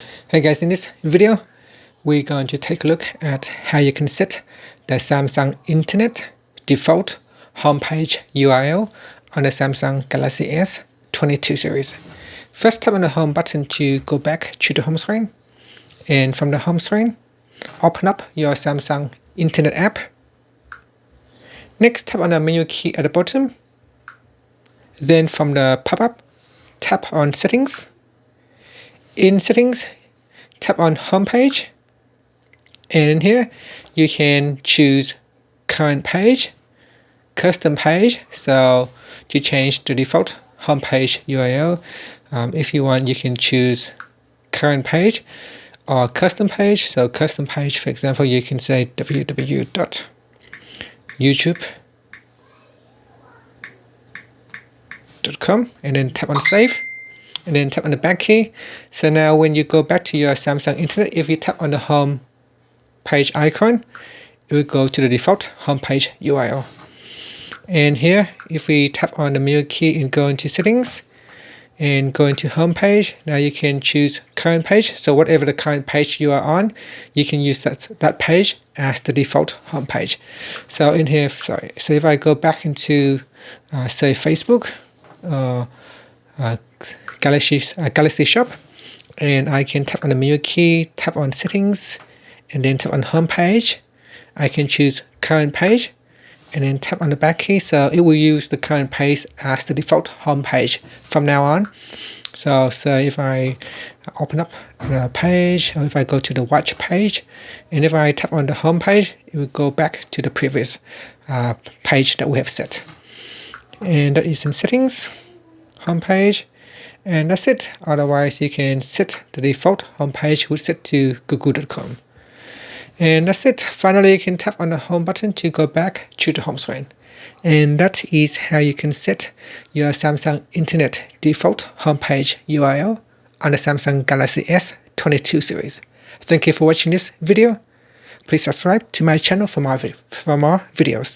Hey guys, in this video we're going to take a look at how you can set the Samsung Internet default homepage URL on the Samsung Galaxy S22 series. First, tap on the home button to go back to the home screen, and from the home screen open up your Samsung Internet app. Next, tap on the menu key at the bottom. Then from the pop-up, tap on Settings. In Settings, tap on Homepage, and in here you can choose Current Page, Custom Page. So to change the default homepage URL, if you want, you can choose Current Page or Custom Page. So Custom Page, for example, you can say www.youtube.com and then tap on Save. And then tap on the back key. So now when you go back to your Samsung Internet, if you tap on the home page icon, it will go to the default homepage URL. And here, if we tap on the menu key and go into Settings and go into Homepage, now you can choose Current Page. So whatever the current page you are on, you can use that page as the default homepage. So in here, so if I go back into say Facebook, Galaxy Shop, and I can tap on the menu key, tap on Settings, and then tap on Home Page. I can choose Current Page, and then tap on the back key. So it will use the current page as the default home page from now on. So if I open up another page, or if I go to the Watch page, and if I tap on the home page, it will go back to the previous page that we have set. And that is in Settings, Home Page. And that's it. Otherwise, you can set the default homepage will set to google.com. And that's it. Finally, you can tap on the home button to go back to the home screen. And that is how you can set your Samsung Internet default homepage URL on the Samsung Galaxy S22 series. Thank you for watching this video. Please subscribe to my channel for more videos.